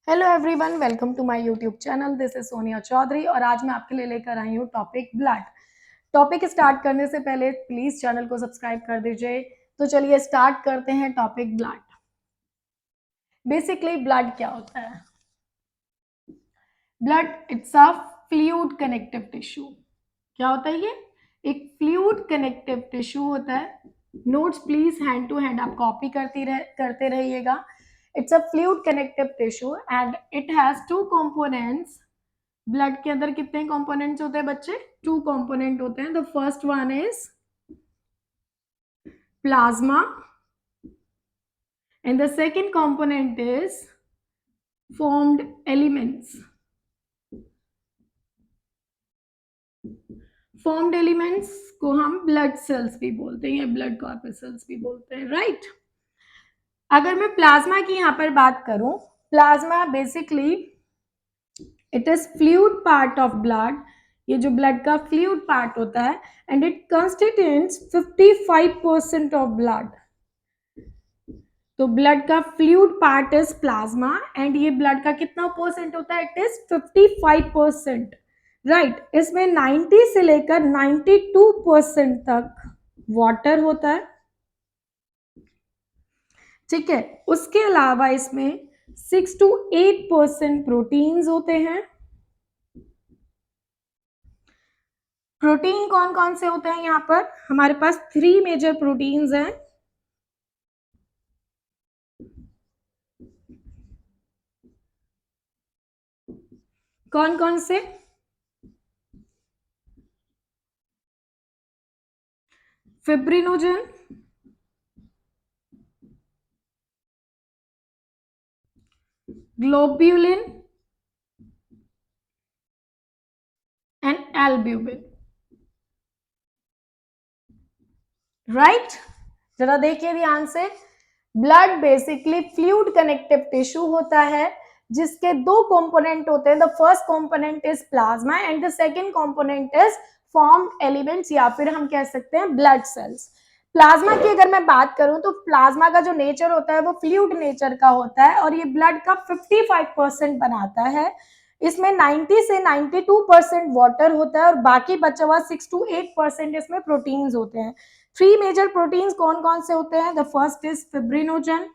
Hello everyone, welcome to my YouTube channel. This is Sonia Chaudhary और आज मैं आपके लिए लेकर आई हूँ टॉपिक ब्लड। टॉपिक स्टार्ट करने से पहले प्लीज चैनल को सब्सक्राइब कर दीजिए। तो चलिए स्टार्ट करते हैं टॉपिक ब्लड। बेसिकली ब्लड क्या होता है? Blood it's a fluid connective tissue. क्या होता है ये? एक फ्लूइड कनेक्टिव टिश्यू होता है। Notes please hand to hand आप कॉपी करते रहिएगा। It's a fluid connective tissue and it has two components. Blood के अंदर कितने कंपोनेंट्स होते हैं बच्चे? टू कंपोनेंट होते हैं। The first one is plasma and the second component is formed elements. Formed elements को हम ब्लड सेल्स भी बोलते हैं या ब्लड कॉर्पसेल्स भी बोलते हैं, राइट? अगर मैं प्लाज्मा की यहां पर बात करूं, plasma basically it is fluid part of blood. ये जो ब्लड का फ्लूइड पार्ट होता है and it constituents 55% of blood. तो ब्लड का fluid part is plasma and ये ब्लड का कितना परसेंट होता है? It is 55%, right. इसमें 90 से लेकर 92% तक वाटर होता है, ठीक है। उसके अलावा इसमें 6 to 8% प्रोटीन्स होते हैं। प्रोटीन कौन कौन से होते हैं? यहाँ पर हमारे पास 3 मेजर प्रोटीन्स हैं। कौन कौन से? Fibrinogen, globulin and albumin, right. जरा देखिए ध्यान से। Blood basically fluid connective tissue होता है जिसके दो कंपोनेंट होते हैं। The first component is plasma and the second component is formed elements या फिर हम कह सकते हैं ब्लड सेल्स। प्लाज्मा की अगर मैं बात करूं तो प्लाज्मा का जो नेचर होता है वो फ्लूइड नेचर का होता है और ये ब्लड का 55% बनाता है। इसमें 90 से 92% वाटर होता है और बाकी बचा हुआ 6 to 8% इसमें प्रोटीन्स होते हैं। 3 मेजर प्रोटीन्स कौन कौन से होते हैं? The first is fibrinogen,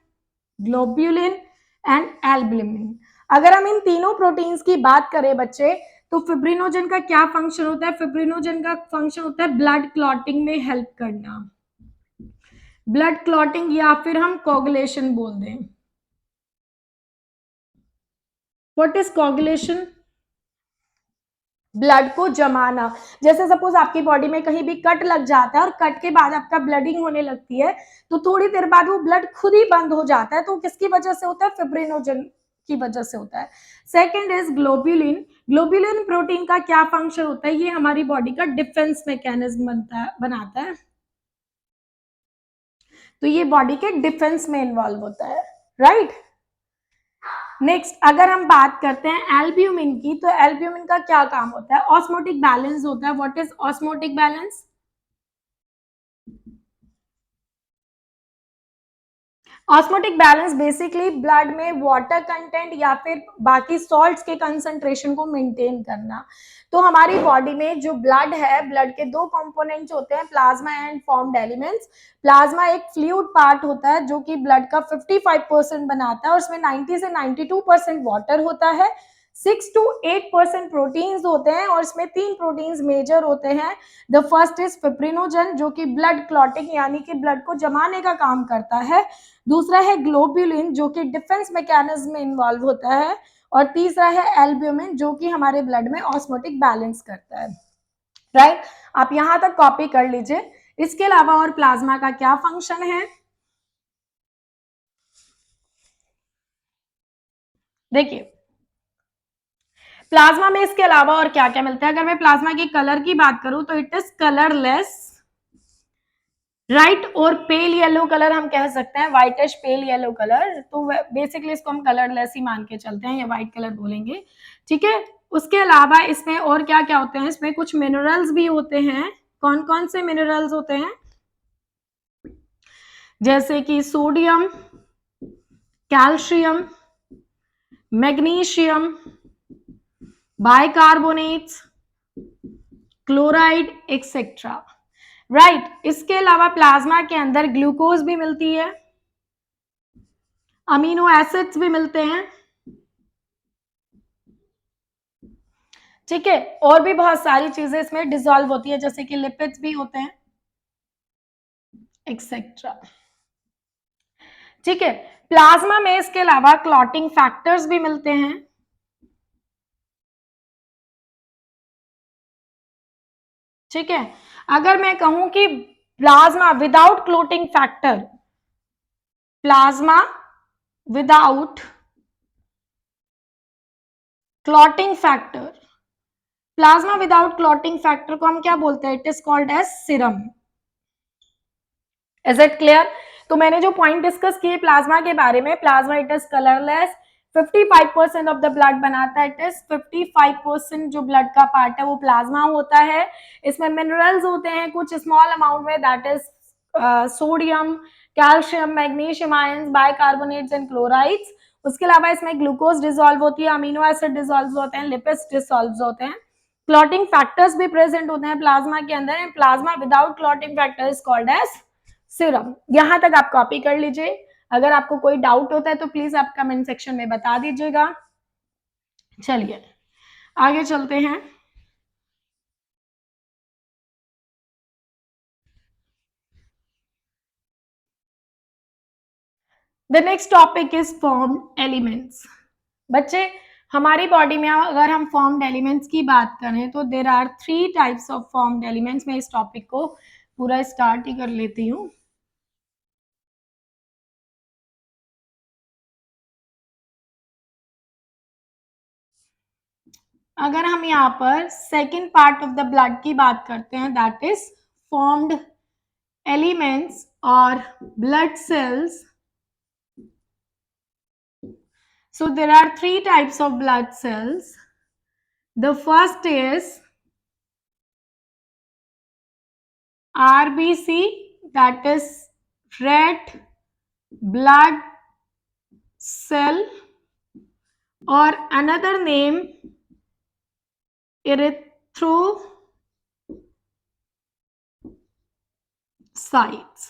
globulin and albumin. अगर हम इन तीनों प्रोटीन्स की बात करें बच्चे, तो फिब्रिनोजन का क्या फंक्शन होता है? फिब्रिनोजन का फंक्शन होता है ब्लड क्लॉटिंग में हेल्प करना। ब्लड क्लॉटिंग या फिर हम कोगुलेशन बोल दें। What is coagulation? ब्लड को जमाना। जैसे सपोज आपकी बॉडी में कहीं भी कट लग जाता है और कट के बाद आपका ब्लडिंग होने लगती है, तो थोड़ी देर बाद वो ब्लड खुद ही बंद हो जाता है। तो किसकी वजह से होता है? फिब्रिनोजन की वजह से होता है। Second is globulin. Globulin protein का क्या फंक्शन होता है? ये हमारी बॉडी का डिफेंस मैकेनिज्म बनाता है। तो ये बॉडी के डिफेंस में इन्वॉल्व होता है, राइट। नेक्स्ट अगर हम बात करते हैं एल्ब्यूमिन की, तो एल्ब्यूमिन का क्या काम होता है? ऑस्मोटिक बैलेंस होता है। What is osmotic balance? Osmotic balance basically blood में वाटर कंटेंट या फिर बाकी सॉल्ट्स के कंसंट्रेशन को मेंटेन करना। तो हमारी बॉडी में जो ब्लड है, ब्लड के दो कंपोनेंट्स होते हैं, plasma and formed elements. Plasma एक फ्लूइड पार्ट होता है जो कि ब्लड का 55% बनाता है और उसमें 90 से 92% वाटर होता है। 6 to 8% प्रोटीन्स होते हैं और इसमें 3 प्रोटीन्स मेजर होते हैं। द फर्स्ट इज फिब्रिनोजन जो कि ब्लड क्लॉटिंग यानी कि ब्लड को जमाने का काम करता है। दूसरा है ग्लोब्यूलिन जो कि डिफेंस मैकेनिज्म में इन्वॉल्व होता है और तीसरा है एल्ब्यूमिन जो कि हमारे ब्लड में ऑस्मोटिक बैलेंस करता है, राइट। आप यहां तक कॉपी कर लीजिए। इसके अलावा और प्लाज्मा का क्या फंक्शन है? देखिए प्लाज्मा में इसके अलावा और क्या क्या मिलता है। अगर मैं प्लाज्मा के कलर की बात करूं तो इट इज कलरलेस, राइट, और पेल येलो कलर हम कह सकते हैं, व्हाइटिश पेल येलो कलर। तो बेसिकली इसको हम कलरलेस ही मान के चलते हैं या व्हाइट कलर बोलेंगे, ठीक है। उसके अलावा इसमें और क्या क्या होते हैं? इसमें कुछ मिनरल्स भी होते हैं। कौन कौन से मिनरल्स होते हैं? जैसे कि sodium, calcium, magnesium, bicarbonates, chloride etcetera. Right, इसके अलावा प्लाज्मा के अंदर ग्लूकोज भी मिलती है, अमीनो एसिड्स भी मिलते हैं, ठीक है, और भी बहुत सारी चीजें इसमें डिसॉल्व होती है, जैसे कि लिपिड्स भी होते हैं एक्सेट्रा, ठीक है। प्लाज्मा में इसके अलावा क्लॉटिंग फैक्टर्स भी मिलते हैं, ठीक है। अगर मैं कहूं कि plasma without clotting factor, plasma without clotting factor, plasma without clotting factor को हम क्या बोलते हैं? It is called as serum. Is it clear? तो मैंने जो पॉइंट डिस्कस किए प्लाज्मा के बारे में, plasma it is colourless, 55% of the blood बनाता है, इट इज 55% जो ब्लड का पार्ट है वो प्लाज्मा होता है। इसमें मिनरल्स होते हैं कुछ स्मॉल अमाउंट में, that is sodium, calcium, magnesium ions, bicarbonates and chlorides. उसके अलावा इसमें ग्लूकोज डिसॉल्व होती है, अमीनो एसिड डिसॉल्व होते हैं, लिपिड्स डिसॉल्व होते हैं, क्लॉटिंग फैक्टर्स भी प्रेजेंट होते हैं प्लाज्मा के अंदर, and plasma without clotting factor is called as serum. यहां तक आप कॉपी कर लीजिए। अगर आपको कोई डाउट होता है तो प्लीज आप कमेंट सेक्शन में बता दीजिएगा। चलिए आगे चलते हैं। The next topic is formed elements. बच्चे, हमारी बॉडी में अगर हम फॉर्म्ड एलिमेंट्स की बात करें तो there are 3 types of formed elements. मैं इस टॉपिक को पूरा स्टार्ट ही कर लेती हूँ। अगर हम यहाँ पर second part of the blood की बात करते हैं, दैट इज फॉर्म्ड एलिमेंट्स और blood cells. So there are 3 types of blood cells. The first is RBC, that is red blood cell, or another name erythrocytes.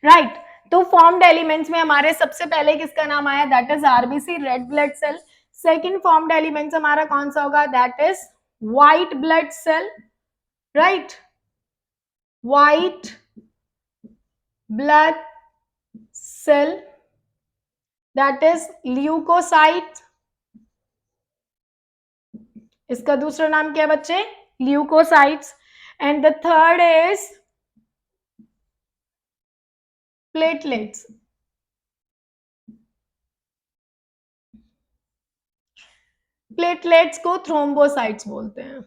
Right. तो formed elements में हमारे सबसे पहले किसका नाम आया? That is RBC, red blood cell. Second formed elements हमारा कौन सा होगा? That is white blood cell, right, white blood cell, that is leukocyte. इसका दूसरा नाम क्या है बच्चे? Leukocytes. And the third is platelets. Platelets को थ्रोम्बोसाइट्स बोलते हैं,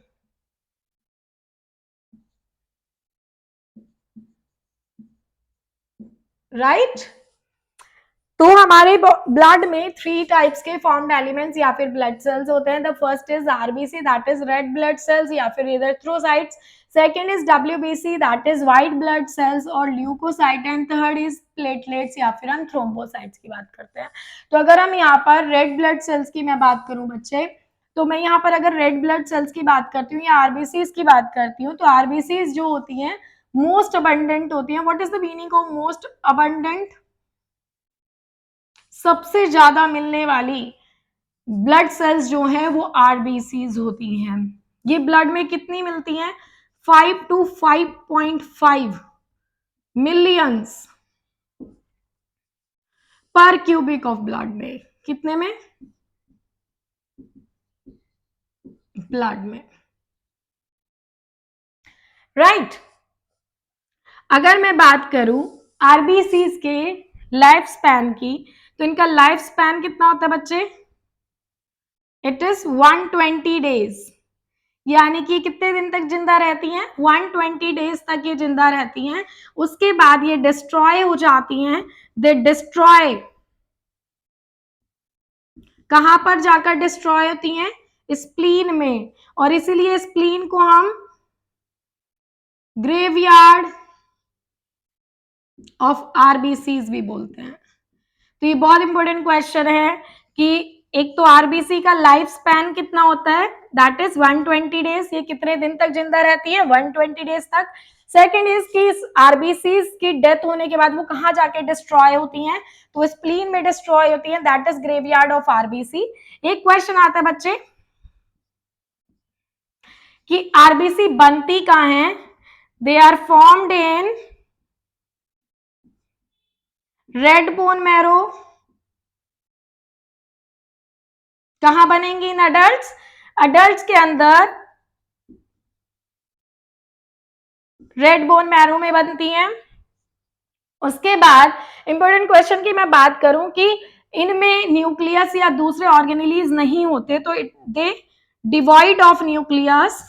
राइट। तो हमारे ब्लड में 3 टाइप्स के फॉर्म्ड एलिमेंट्स या फिर ब्लड सेल्स होते हैं। The first is RBC, that is red blood cells या फिर erythrocytes. Second is WBC, that is white blood cells और leucocyte. And third is platelets या फिर हम थ्रोम्बोसाइट्स की बात करते हैं। तो अगर हम यहाँ पर रेड ब्लड सेल्स की मैं बात करूं बच्चे, तो मैं यहाँ पर अगर रेड ब्लड सेल्स की बात करती हूँ या आरबीसी की बात करती हूँ, तो आरबीसी जो होती हैं मोस्ट अबंडेंट होती हैं। What is the meaning of most abundant? सबसे ज्यादा मिलने वाली ब्लड सेल्स जो है वो आरबीसीज होती हैं। ये ब्लड में कितनी मिलती हैं? 5 to 5.5 मिलियंस पर क्यूबिक ऑफ ब्लड में। कितने में? ब्लड में, राइट। अगर मैं बात करूं आरबीसीज के लाइफ स्पैन की, तो इनका लाइफ स्पैन कितना होता है बच्चे? It is 120 days. यानी कि कितने दिन तक जिंदा रहती हैं? 120 डेज तक ये जिंदा रहती हैं। उसके बाद ये डिस्ट्रॉय हो जाती हैं। दे डिस्ट्रॉय, कहां पर जाकर डिस्ट्रॉय होती हैं? स्प्लीन में। और इसीलिए स्प्लीन को हम ग्रेवयार्ड ऑफ आरबीसीज भी बोलते हैं। तो ये बहुत इंपॉर्टेंट क्वेश्चन है कि एक तो आरबीसी का लाइफ स्पैन कितना होता है, दैट इज 120 डेज। ये कितने दिन तक जिंदा रहती है, 120 डेज तक। सेकेंड इज कि आरबीसी की डेथ होने के बाद वो कहाँ जाके डिस्ट्रॉय होती हैं, तो स्प्लीन में डिस्ट्रॉय होती हैं, that is graveyard of RBC. एक क्वेश्चन आता है बच्चे कि आरबीसी बनती कहाँ है, they are formed in red bone marrow. कहां बनेंगी इन अडल्ट्स, अडल्ट्स के अंदर रेड बोन मैरो में बनती हैं। उसके बाद इंपॉर्टेंट क्वेश्चन की मैं बात करूं कि इनमें न्यूक्लियस या दूसरे ऑर्गेनेलीज नहीं होते, तो दे डिवॉइड ऑफ न्यूक्लियस,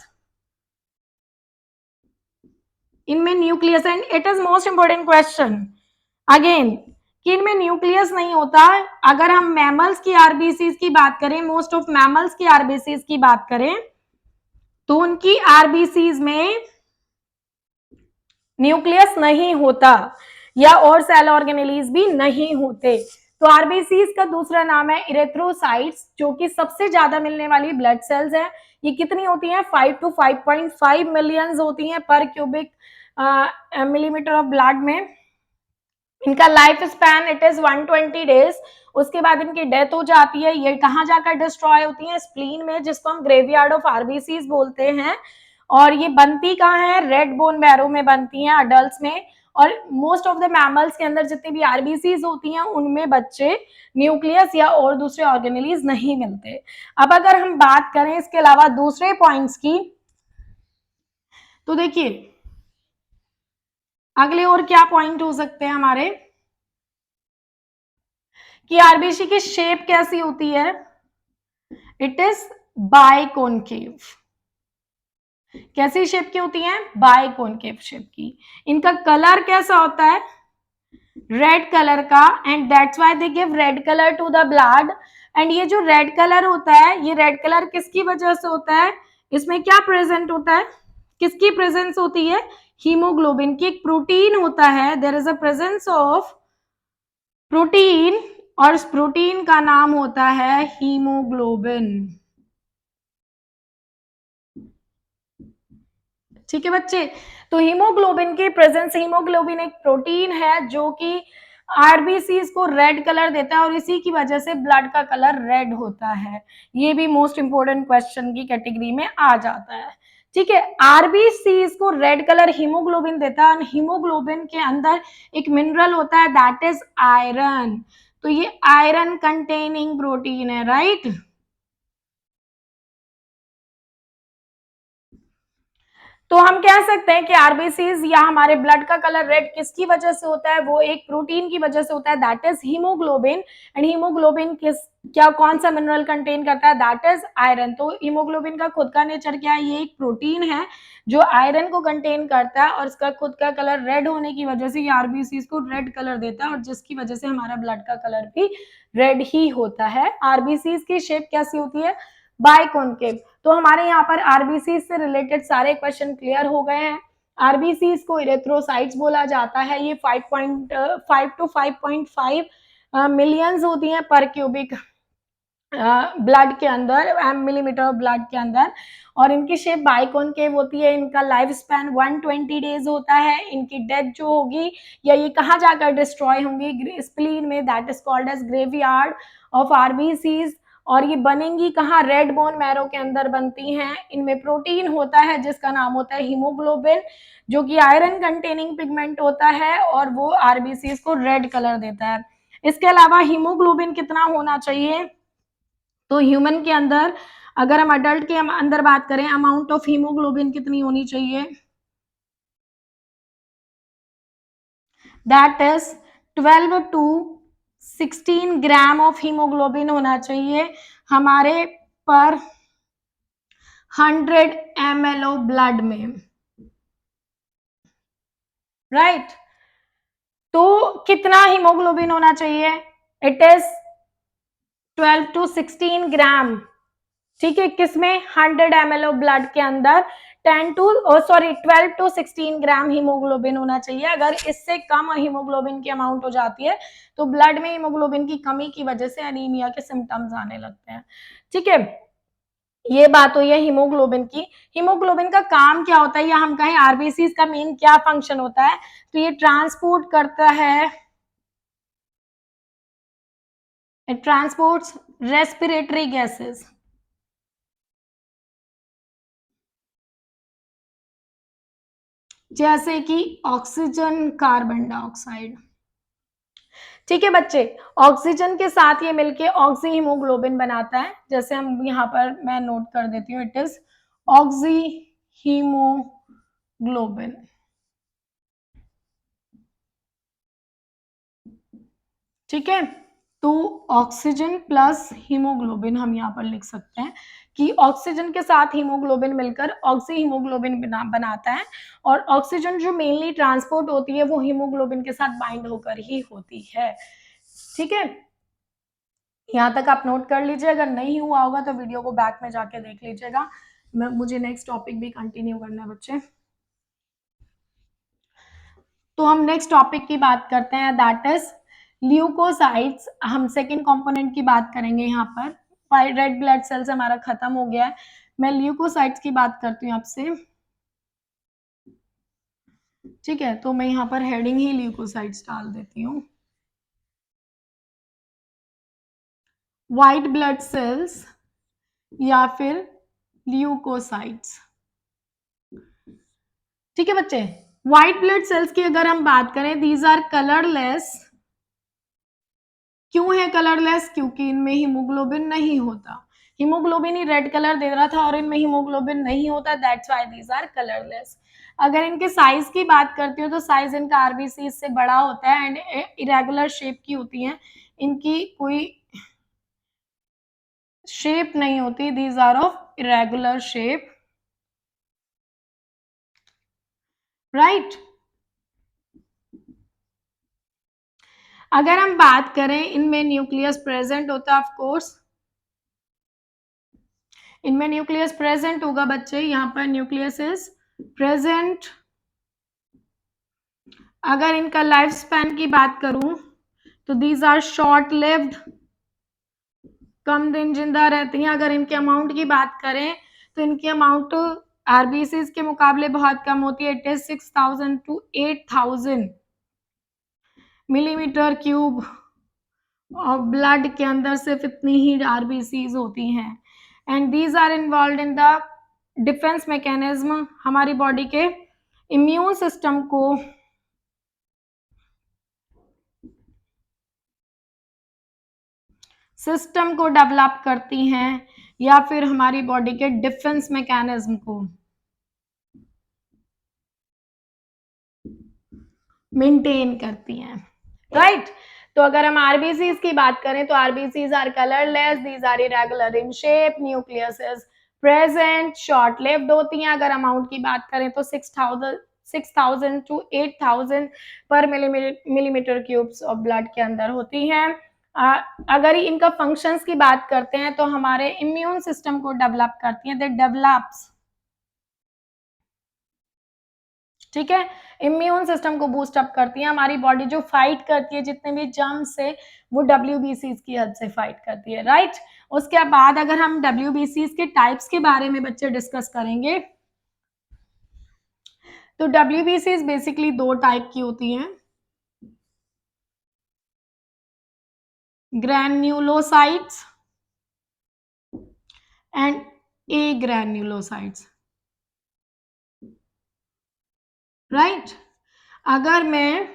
इनमें nucleus, and it is most important question again कि इनमें न्यूक्लियस नहीं होता। अगर हम मैमल्स की आरबीसीज की बात करें, मोस्ट ऑफ मैमल्स की आरबीसीज की बात करें, तो उनकी आरबीसीज में न्यूक्लियस नहीं होता या और सेल ऑर्गेनेलीज भी नहीं होते। तो आरबीसीज का दूसरा नाम है इरेथ्रोसाइट्स, जो कि सबसे ज्यादा मिलने वाली ब्लड सेल्स है। ये कितनी होती हैं, 5 to 5.5 मिलियंस होती हैं पर क्यूबिक मिलीमीटर ऑफ ब्लड में। इनका life span it is 120 days. उसके बाद इनकी डेथ हो जाती है। ये कहाँ जाकर डिस्ट्रॉय होती है, स्प्लीन में, जिसको हम ग्रेवयार्ड ऑफ आरबीसीज बोलते हैं। और ये बनती कहाँ है, रेड बोन मैरो में बनती हैं अडल्ट्स में। और मोस्ट ऑफ द मैमल्स के अंदर जितनी भी आरबीसीज होती हैं उनमें बच्चे न्यूक्लियस या और दूसरे ऑर्गेनेलीज नहीं मिलते। अब अगर हम बात करें इसके अलावा दूसरे पॉइंट्स की, तो देखिए अगले और क्या पॉइंट हो सकते हैं हमारे कि आरबीसी की शेप कैसी होती है, इट इज बाइकोनकेव। कैसी शेप की होती है, बाइकोनकेव शेप की। इनका कलर कैसा होता है, रेड कलर का, and that's why they give red colour to the blood. एंड ये जो रेड कलर होता है, ये रेड कलर किसकी वजह से होता है, इसमें क्या प्रेजेंट होता है, किसकी प्रेजेंस होती है, हीमोग्लोबिन की। एक प्रोटीन होता है, there is a presence of protein, और इस प्रोटीन का नाम होता है हीमोग्लोबिन। ठीक है बच्चे, तो हीमोग्लोबिन की प्रेजेंस, हीमोग्लोबिन एक प्रोटीन है जो कि आरबीसीज को रेड कलर देता है और इसी की वजह से ब्लड का कलर रेड होता है। ये भी मोस्ट इंपोर्टेंट क्वेश्चन की कैटेगरी में आ जाता है। ठीक है, आरबीसीज को रेड कलर हीमोग्लोबिन देता है। हीमोग्लोबिन के अंदर एक मिनरल होता है, दैट इज आयरन। तो ये आयरन कंटेनिंग प्रोटीन है, राइट। तो हम कह सकते हैं कि आरबीसीज या हमारे ब्लड का कलर रेड किसकी वजह से होता है, वो एक प्रोटीन की वजह से होता है, that is haemoglobin. And haemoglobin किस क्या कौन सा मिनरल कंटेन करता है, दैट इज आयरन। तो हीमोग्लोबिन का खुद का नेचर क्या है, ये एक प्रोटीन है जो आयरन को कंटेन करता है और इसका खुद का कलर रेड होने की वजह से ये आरबीसीज को रेड कलर देता है, और जिसकी वजह से हमारा ब्लड का कलर भी रेड ही होता है। आरबीसीज की शेप कैसी होती है, बाइकोनकेव। तो हमारे यहाँ पर आरबीसी से रिलेटेड सारे क्वेश्चन क्लियर हो गए हैं। आरबीसी को इरेथ्रोसाइट्स बोला जाता है। ये 5.5 to 5.5 मिलियंस होती हैं पर क्यूबिक ब्लड के अंदर, मिलीमीटर ऑफ ब्लड के अंदर, और इनकी शेप बाइकोनकेव होती है। इनका लाइफ स्पैन 120 डेज होता है। इनकी डेथ जो होगी या ये कहाँ जाकर डिस्ट्रॉय होंगी, स्प्लीन में, that is called as graveyard of RBCs. और ये बनेंगी कहाँ, रेड बोन मैरो के अंदर बनती हैं। इनमें प्रोटीन होता है जिसका नाम होता है हीमोग्लोबिन, जो कि आयरन कंटेनिंग पिगमेंट होता है और वो आरबीसीज को रेड कलर देता है। इसके अलावा हीमोग्लोबिन कितना होना चाहिए, तो ह्यूमन के अंदर, अगर हम अडल्ट के अंदर बात करें, अमाउंट ऑफ हीमोग्लोबिन कितनी होनी चाहिए, that is 12 to 16 gram of haemoglobin होना चाहिए हमारे पर 100 ml ऑफ ब्लड में, राइट। तो कितना हीमोग्लोबिन होना चाहिए, इट इज 12 to 16 ग्राम। ठीक है, किसमें, 100 ml ऑफ ब्लड के अंदर 12 to 16 ग्राम हीमोग्लोबिन होना चाहिए। अगर इससे कम हीमोग्लोबिन की अमाउंट हो जाती है तो ब्लड में हीमोग्लोबिन की कमी की वजह से एनीमिया के सिम्टम्स आने लगते हैं। ठीक है, ये बात हुई है हीमोग्लोबिन की। हीमोग्लोबिन का काम क्या होता है, या हम कहें आरबीसी का मेन क्या फंक्शन होता है, तो ये ट्रांसपोर्ट करता है, ट्रांसपोर्ट्स रेस्पिरेटरी गैसेस, जैसे कि ऑक्सीजन, कार्बन डाइऑक्साइड। ठीक है बच्चे, ऑक्सीजन के साथ ये मिलके ऑक्सी हीमोग्लोबिन बनाता है। जैसे हम यहाँ पर मैं नोट कर देती हूँ, इट इज ऑक्सी हीमोग्लोबिन। ठीक है, तो ऑक्सीजन प्लस हीमोग्लोबिन हम यहाँ पर लिख सकते हैं कि ऑक्सीजन के साथ हीमोग्लोबिन मिलकर ऑक्सी हीमोग्लोबिन बनाता है, और ऑक्सीजन जो मेनली ट्रांसपोर्ट होती है वो हीमोग्लोबिन के साथ बाइंड होकर ही होती है। ठीक है, यहाँ तक आप नोट कर लीजिए। अगर नहीं हुआ होगा तो वीडियो को बैक में जाके देख लीजिएगा। मुझे नेक्स्ट टॉपिक भी कंटिन्यू करना है बच्चे। तो हम नेक्स्ट टॉपिक की बात करते हैं, दैट इज ल्यूकोसाइट्स। हम सेकेंड कंपोनेंट की बात करेंगे यहाँ पर। रेड ब्लड सेल्स हमारा खत्म हो गया है, मैं ल्यूकोसाइट्स की बात करती हूँ आपसे। ठीक है, तो मैं यहाँ पर हेडिंग ही ल्यूकोसाइट्स डाल देती हूँ। व्हाइट ब्लड सेल्स या फिर ल्यूकोसाइट्स। ठीक है बच्चे, व्हाइट ब्लड सेल्स की अगर हम बात करें, दीज आर कलरलेस। क्यों है कलरलेस? क्योंकि इनमें हीमोग्लोबिन नहीं होता। हीमोग्लोबिन ही रेड कलर दे रहा था और इनमें हीमोग्लोबिन नहीं होता, that's why these are colourless. अगर इनके साइज की बात करती हूँ तो साइज इनका आरबीसी से बड़ा होता है एंड इरेगुलर शेप की होती है, इनकी कोई शेप नहीं होती, these are of irregular shape, right. अगर हम बात करें, इनमें न्यूक्लियस प्रेजेंट होता है, ऑफ कोर्स इनमें न्यूक्लियस प्रेजेंट होगा बच्चे, यहाँ पर न्यूक्लियस इज प्रेजेंट। अगर इनका लाइफ स्पैन की बात करूं तो दीज आर शॉर्ट लिव्ड, कम दिन जिंदा रहती हैं। अगर इनके अमाउंट की बात करें तो इनकी अमाउंट आरबीसी के मुकाबले बहुत कम होती है, it is 6000 to 8000 millimetre cube, और ब्लड के अंदर सिर्फ इतनी ही आरबीसी होती हैं। And these are involve in the defence mechanism, हमारी बॉडी के इम्यून सिस्टम को डेवलप करती हैं, या फिर हमारी बॉडी के डिफेंस मैकेनिज्म को मेंटेन करती हैं, राइट। तो अगर हम आरबीसीज की बात करें तो RBCs are colourless, these are irregular in shape, nucleus is present, short lived होती हैं। अगर अमाउंट की बात करें तो 6000 to 8000 पर मिलीमीटर क्यूब्स ऑफ ब्लड के अंदर होती हैं। अगर इनका फंक्शंस की बात करते हैं तो हमारे इम्यून सिस्टम को डेवलप करती हैं, दे डेवलप्स। ठीक है, इम्यून सिस्टम को बूस्ट अप करती है, हमारी बॉडी जो फाइट करती है जितने भी जर्म्स से, वो डब्ल्यूबीसीज की हद से फाइट करती है, राइट। उसके बाद अगर हम डब्ल्यूबीसीज के टाइप्स के बारे में बच्चे डिस्कस करेंगे, तो डब्ल्यूबीसीज बेसिकली दो टाइप की होती हैं, ग्रैन्युलोसाइट्स एंड एग्रैन्युलोसाइट्स, राइट। अगर मैं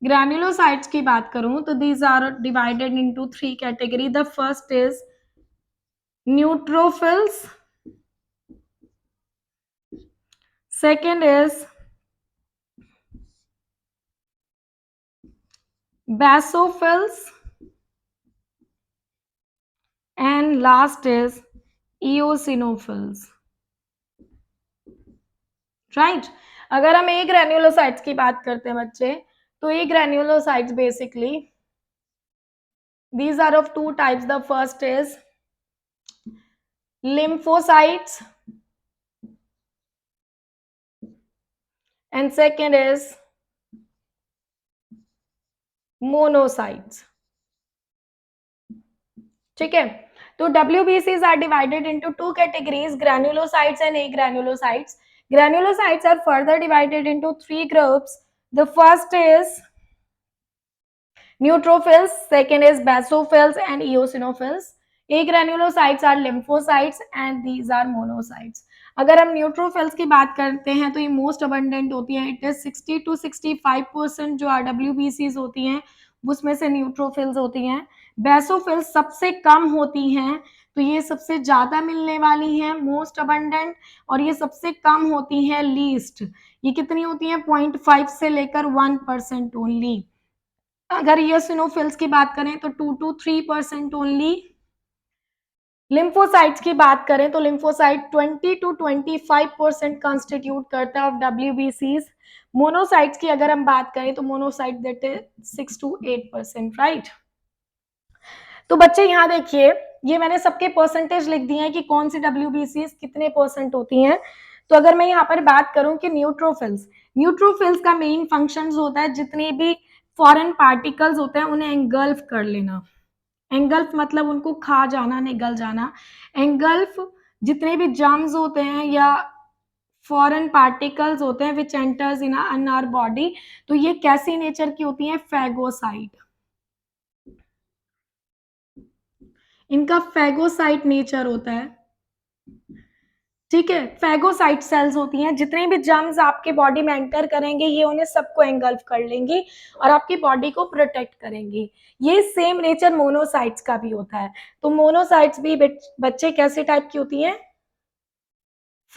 ग्रैन्युलोसाइट्स की बात करूं तो these are divided into 3 category. The first is neutrophils, second is basophils, and last is eosinophils, right। अगर हम ए ग्रैन्युलोसाइट्स की बात करते हैं बच्चे, तो a granulocytes basically these are of two types. The first is lymphocytes and second is monocytes. ठीक है, तो WBCs are divided into two categories, granulocytes and agranulocytes. Granulocytes are further divided into three groups. The first is neutrophils, second is basophils and eosinophils. Agranulocytes are lymphocytes and these are monocytes. अगर हम neutrophils की बात करते हैं तो ये most abundant होती है, इट इज 60 to 65% जो RWBCs होती हैं उसमें से न्यूट्रोफिल्स होती हैं. बेसोफिल्स सबसे कम होती हैं, तो ये सबसे ज्यादा मिलने वाली हैं मोस्ट अबंडेंट, और ये सबसे कम होती हैं लीस्ट. ये कितनी होती हैं 0.5 से लेकर 1% ओनली. अगर इयोसिनोफिल्स की बात करें तो 2 to 3% ओनली. लिम्फोसाइट्स की बात करें तो लिम्फोसाइट 20 to 25% कॉन्स्टिट्यूट करता है ऑफ WBCs. मोनोसाइट्स की अगर हम बात करें तो monocyte that is 6 to 8%, right. तो बच्चे यहाँ देखिए, ये मैंने सबके परसेंटेज लिख दिए हैं कि कौन सी WBCs कितने परसेंट होती हैं. तो अगर मैं यहाँ पर बात करूं कि न्यूट्रोफिल्स का मेन फंक्शन होता है जितने भी फॉरेन पार्टिकल्स होते हैं उन्हें एंगल्फ कर लेना. एंगल्फ मतलब उनको खा जाना, निगल जाना. एंगल्फ जितने भी जर्म्स होते हैं या फॉरेन पार्टिकल्स होते हैं which enters in our body, तो ये कैसी नेचर की होती है, फैगोसाइट. इनका फैगोसाइट नेचर होता है. ठीक है, फैगोसाइट सेल्स होती हैं. जितने भी जर्म्स आपके बॉडी में एंटर करेंगे ये उन्हें सबको एंगल्फ कर लेंगी और आपकी बॉडी को प्रोटेक्ट करेंगी. ये सेम नेचर मोनोसाइट्स का भी होता है. तो मोनोसाइट्स भी बच्चे कैसे टाइप की होती हैं,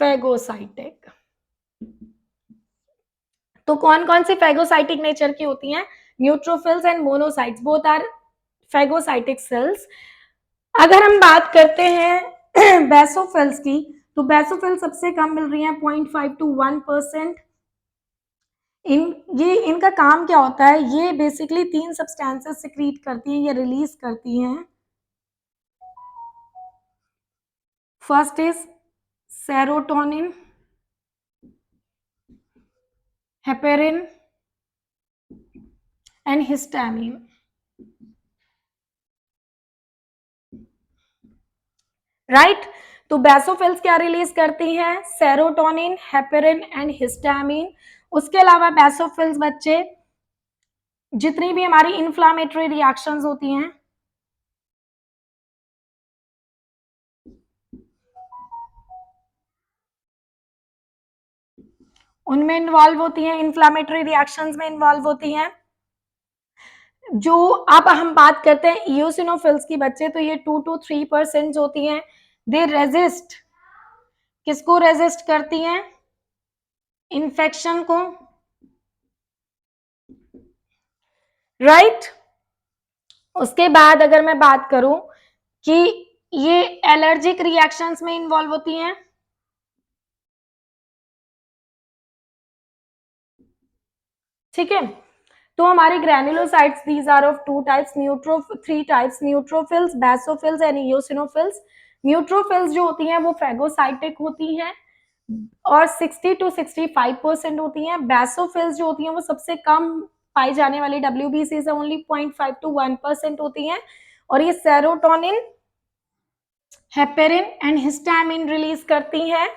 फैगोसाइटिक. तो कौन कौन सी फैगोसाइटिक नेचर की होती हैं, neutrophils and monocytes both are phagocytic cells. अगर हम बात करते हैं बेसोफिल्स की, तो बेसोफिल सबसे कम मिल रही है 0.5 to 1%. इनका काम क्या होता है, ये बेसिकली 3 सब्सटेंसेस सिक्रीट करती हैं, ये रिलीज करती हैं. First is serotonin, heparin and histamine. Right. तो बेसोफिल्स क्या रिलीज करती हैं, सेरोटोनिन, हेपेरिन एंड हिस्टामिन. उसके अलावा बेसोफिल्स बच्चे जितनी भी हमारी इन्फ्लामेटरी रिएक्शंस होती हैं, उनमें इन्वॉल्व होती हैं, इन्फ्लामेटरी रिएक्शंस में इन्वॉल्व होती हैं. जो अब हम बात करते हैं इयोसिनोफिल्स की बच्चे, तो ये 2 to 3% होती हैं. दे रेजिस्ट, किसको रेजिस्ट करती हैं, इन्फेक्शन को. राइट. उसके बाद अगर मैं बात करूं कि ये एलर्जिक रिएक्शंस में इन्वॉल्व होती हैं. ठीक है, तो हमारे granulocytes these are of two types, three types, neutrophils, basophils and eosinophils. Neutrophils जो होती हैं वो फैगोसाइटिक होती हैं और 60 to 65% होती हैं. बेसोफिल्स जो होती हैं वो सबसे कम पाई जाने वाली WBC से ओनली 0.5 to 1% होती हैं और ये serotonin, heparin and histamine release करती हैं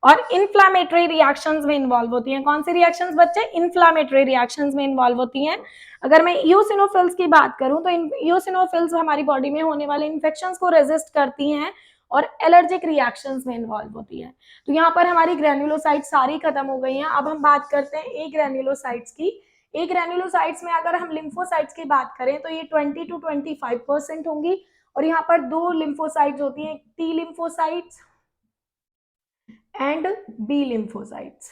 और इन्फ्लामेटरी रिएक्शंस में इन्वॉल्व होती हैं. कौन सी रिएक्शंस बच्चे, इन्फ्लामेटरी रिएक्शंस में इन्वॉल्व होती हैं. अगर मैं इयोसिनोफिल्स की बात करूं तो इयोसिनोफिल्स हमारी बॉडी में होने वाले इन्फेक्शंस को रेजिस्ट करती हैं और एलर्जिक रिएक्शंस में इन्वॉल्व होती है. तो यहाँ पर हमारी ग्रैन्युलोसाइट्स सारी खत्म हो गई हैं. अब हम बात करते हैं ए ग्रैन्युलोसाइट्स की. ए ग्रैन्युलोसाइट्स में अगर हम लिम्फोसाइट्स की बात करें तो ये 20 to 25% होंगी और यहाँ पर दो लिम्फोसाइट्स होती हैं, T lymphocytes and B lymphocytes.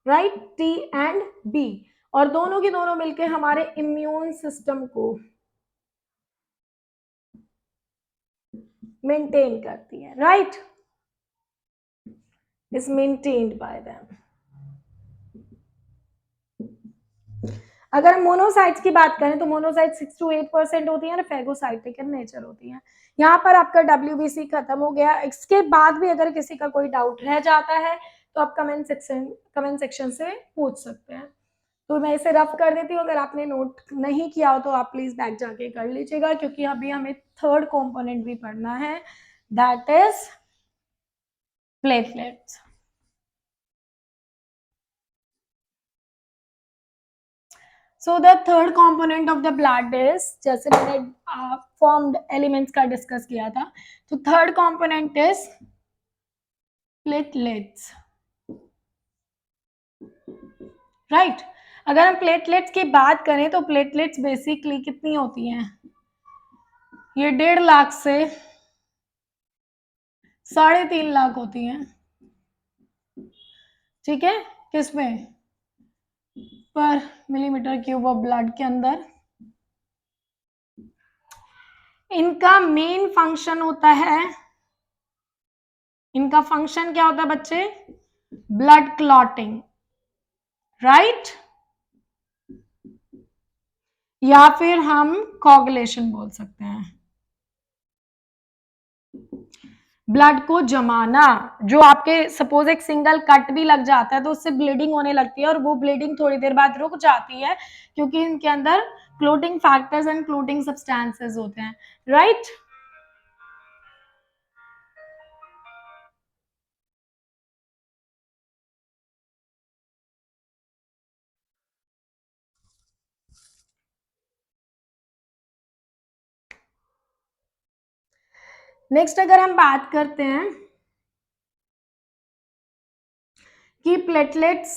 Right, T and B, और दोनों की दोनों मिलकर हमारे इम्यून सिस्टम को मेंटेन करती है. Right, is maintained by them. अगर मोनोसाइट्स की बात करें तो मोनोसाइट 6 to 8% होती है, फैगोसाइटिक इन नेचर होती है. यहाँ पर आपका WBC खत्म हो गया. इसके बाद भी अगर किसी का कोई डाउट रह जाता है तो आप कमेंट सेक्शन से पूछ सकते हैं। तो मैं इसे रफ कर देती हूँ, अगर आपने नोट नहीं किया हो तो आप प्लीज बैक जाके कर लीजिएगा, क्योंकि अभी हमें थर्ड कंपोनेंट भी पढ़ना है, that is platelets. So the third component of the blood is, जैसे मैंने फॉर्म्ड एलिमेंट्स का डिस्कस किया था, तो third component is platelets, right. अगर हम प्लेटलेट्स की बात करें तो प्लेटलेट्स बेसिकली कितनी होती हैं, ये 1.5 लाख से 3.5 लाख होती हैं, ठीक है, किसमें, पर मिलीमीटर क्यूब ऑफ ब्लड के अंदर। इनका मेन फंक्शन होता है, इनका फंक्शन क्या होता है बच्चे, ब्लड क्लॉटिंग, राइट, या फिर हम कोगुलेशन बोल सकते हैं, ब्लड को जमाना। जो आपके सपोज एक सिंगल कट भी लग जाता है तो उससे ब्लीडिंग होने लगती है, और वो ब्लीडिंग थोड़ी देर बाद रुक जाती है, क्योंकि इनके अंदर clotting factors and clotting substances होते हैं, राइट। नेक्स्ट अगर हम बात करते हैं कि प्लेटलेट्स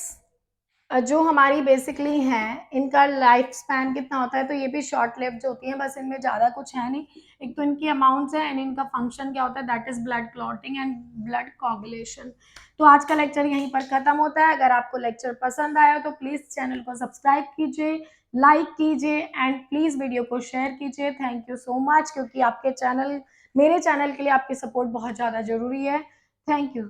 जो हमारी बेसिकली हैं, इनका लाइफ स्पैन कितना होता है, तो ये भी शॉर्ट लिव्ड होती हैं, बस इनमें ज़्यादा कुछ है नहीं। एक तो इनकी अमाउंट्स है एंड इनका फंक्शन क्या होता है, that is blood clotting and blood coagulation. तो आज का लेक्चर यहीं पर खत्म होता है। अगर आपको लेक्चर पसंद आया तो प्लीज़ चैनल को सब्सक्राइब कीजिए, लाइक कीजिए एंड प्लीज़ वीडियो को शेयर कीजिए। थैंक यू सो मच, क्योंकि आपके चैनल, मेरे चैनल के लिए आपकी सपोर्ट बहुत ज़्यादा ज़रूरी है। Thank you.